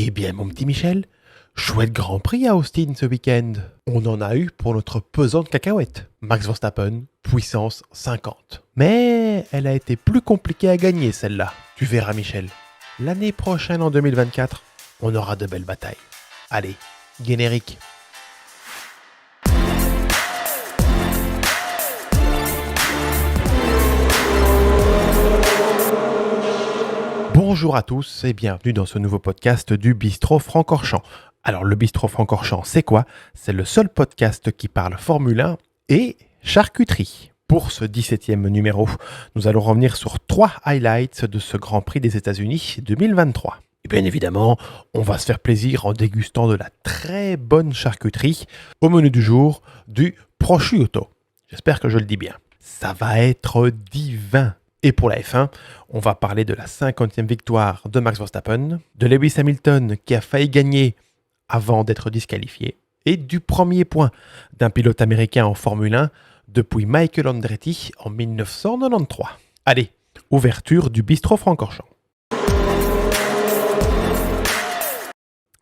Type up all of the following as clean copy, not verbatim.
Eh bien, mon petit Michel, chouette Grand Prix à Austin ce week-end. On en a eu pour notre pesant de cacahuètes. Max Verstappen, puissance 50. Mais elle a été plus compliquée à gagner celle-là. Tu verras Michel. L'année prochaine en 2024, on aura de belles batailles. Allez, générique. Bonjour à tous et bienvenue dans ce nouveau podcast du Bistrot Francorchamps. Alors le Bistrot Francorchamps, c'est quoi ? C'est le seul podcast qui parle Formule 1 et charcuterie. Pour ce 17e numéro, nous allons revenir sur 3 highlights de ce Grand Prix des États-Unis 2023. Et bien évidemment, on va se faire plaisir en dégustant de la très bonne charcuterie. Au menu du jour, du prosciutto. J'espère que je le dis bien. Ça va être divin. Et pour la F1, on va parler de la 50e victoire de Max Verstappen, de Lewis Hamilton qui a failli gagner avant d'être disqualifié, et du premier point d'un pilote américain en Formule 1 depuis Michael Andretti en 1993. Allez, ouverture du Bistrot Francorchamps.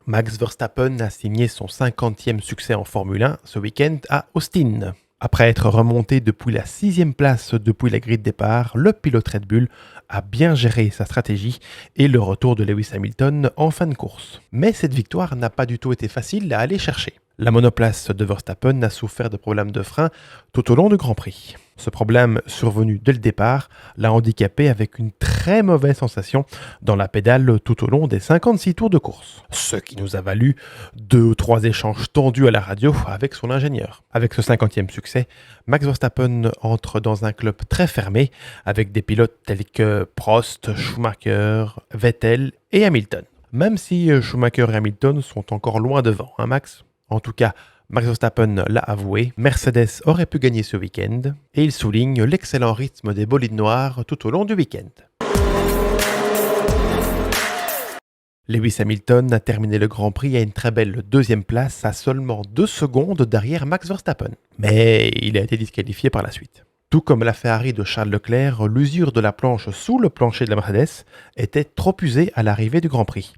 Max Verstappen a signé son 50e succès en Formule 1 ce week-end à Austin. Après être remonté depuis la 6e place depuis la grille de départ, le pilote Red Bull a bien géré sa stratégie et le retour de Lewis Hamilton en fin de course. Mais cette victoire n'a pas du tout été facile à aller chercher. La monoplace de Verstappen a souffert de problèmes de frein tout au long du Grand Prix. Ce problème, survenu dès le départ, l'a handicapé avec une très mauvaise sensation dans la pédale tout au long des 56 tours de course. Ce qui nous a valu 2 ou 3 échanges tendus à la radio avec son ingénieur. Avec ce 50e succès, Max Verstappen entre dans un club très fermé avec des pilotes tels que Prost, Schumacher, Vettel et Hamilton. Même si Schumacher et Hamilton sont encore loin devant, hein Max ? En tout cas, Max Verstappen l'a avoué, Mercedes aurait pu gagner ce week-end et il souligne l'excellent rythme des bolides noirs tout au long du week-end. Lewis Hamilton a terminé le Grand Prix à une très belle 2e place à seulement 2 secondes derrière Max Verstappen. Mais il a été disqualifié par la suite. Tout comme la Ferrari de Charles Leclerc, l'usure de la planche sous le plancher de la Mercedes était trop usée à l'arrivée du Grand Prix.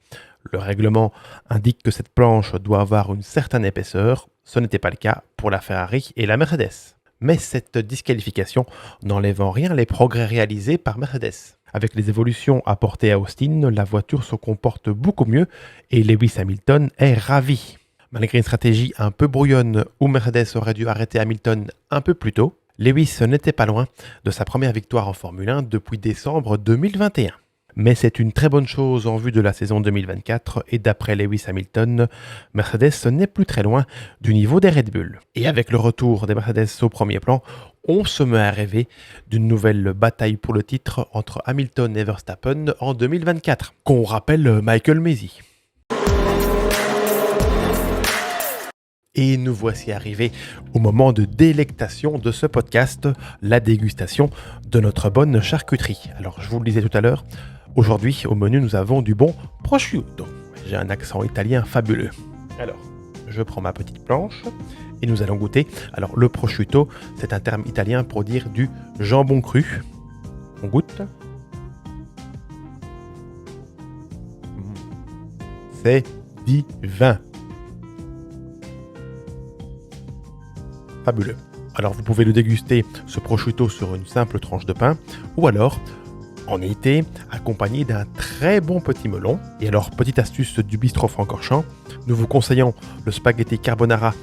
Le règlement indique que cette planche doit avoir une certaine épaisseur. Ce n'était pas le cas pour la Ferrari et la Mercedes. Mais cette disqualification n'enlève en rien les progrès réalisés par Mercedes. Avec les évolutions apportées à Austin, la voiture se comporte beaucoup mieux et Lewis Hamilton est ravi. Malgré une stratégie un peu brouillonne où Mercedes aurait dû arrêter Hamilton un peu plus tôt, Lewis n'était pas loin de sa première victoire en Formule 1 depuis décembre 2021. Mais c'est une très bonne chose en vue de la saison 2024 et d'après Lewis Hamilton, Mercedes n'est plus très loin du niveau des Red Bull. Et avec le retour des Mercedes au premier plan, on se met à rêver d'une nouvelle bataille pour le titre entre Hamilton et Verstappen en 2024, qu'on rappelle Michael Masi. Et nous voici arrivés au moment de délectation de ce podcast, la dégustation de notre bonne charcuterie. Alors je vous le disais tout à l'heure, aujourd'hui, au menu, nous avons du bon prosciutto. J'ai un accent italien fabuleux. Alors, je prends ma petite planche et nous allons goûter. Alors, le prosciutto, c'est un terme italien pour dire du jambon cru. On goûte. C'est divin. Fabuleux. Alors, vous pouvez le déguster, ce prosciutto, sur une simple tranche de pain ou alors en été, accompagné d'un très bon petit melon. Et alors, petite astuce du Bistrot Francorchamps, nous vous conseillons le spaghetti carbonara,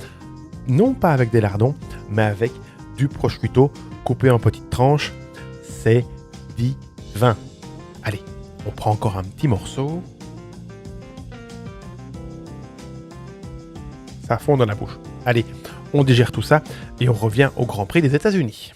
non pas avec des lardons, mais avec du prosciutto coupé en petites tranches. C'est divin. Allez, on prend encore un petit morceau. Ça fond dans la bouche. Allez, on digère tout ça et on revient au Grand Prix des États-Unis.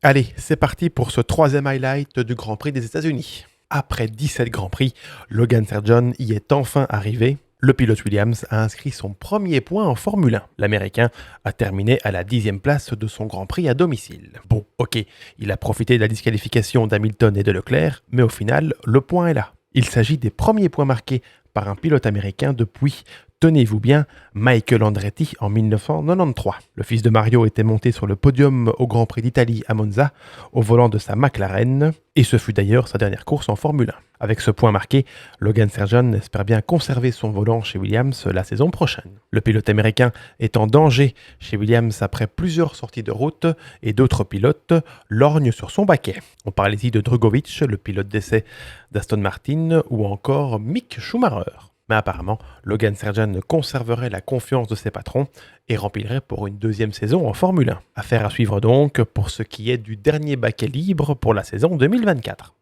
Allez, c'est parti pour ce 3e highlight du Grand Prix des États-Unis. Après 17 Grands Prix, Logan Sargeant y est enfin arrivé. Le pilote Williams a inscrit son premier point en Formule 1. L'Américain a terminé à la 10e place de son Grand Prix à domicile. Bon, ok, il a profité de la disqualification d'Hamilton et de Leclerc, mais au final, le point est là. Il s'agit des premiers points marqués par un pilote américain depuis tenez-vous bien, Michael Andretti en 1993. Le fils de Mario était monté sur le podium au Grand Prix d'Italie à Monza, au volant de sa McLaren, et ce fut d'ailleurs sa dernière course en Formule 1. Avec ce point marqué, Logan Sargent espère bien conserver son volant chez Williams la saison prochaine. Le pilote américain est en danger chez Williams après plusieurs sorties de route et d'autres pilotes lorgnent sur son baquet. On parle ici de Drugovich, le pilote d'essai d'Aston Martin, ou encore Mick Schumacher. Mais apparemment, Logan Sargent conserverait la confiance de ses patrons et remplirait pour une deuxième saison en Formule 1. Affaire à suivre donc pour ce qui est du dernier baquet libre pour la saison 2024.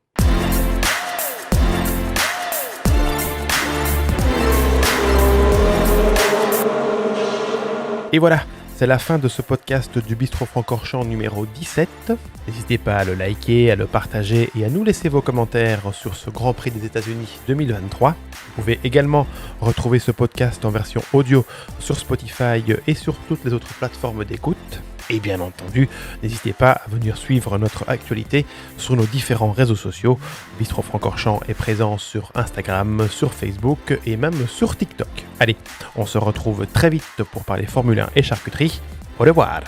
Et voilà, c'est la fin de ce podcast du Bistrot Francorchamps numéro 17. N'hésitez pas à le liker, à le partager et à nous laisser vos commentaires sur ce Grand Prix des États-Unis 2023. Vous pouvez également retrouver ce podcast en version audio sur Spotify et sur toutes les autres plateformes d'écoute. Et bien entendu, n'hésitez pas à venir suivre notre actualité sur nos différents réseaux sociaux. Bistrot Francorchamps est présent sur Instagram, sur Facebook et même sur TikTok. Allez, on se retrouve très vite pour parler Formule 1 et charcuterie. Au revoir!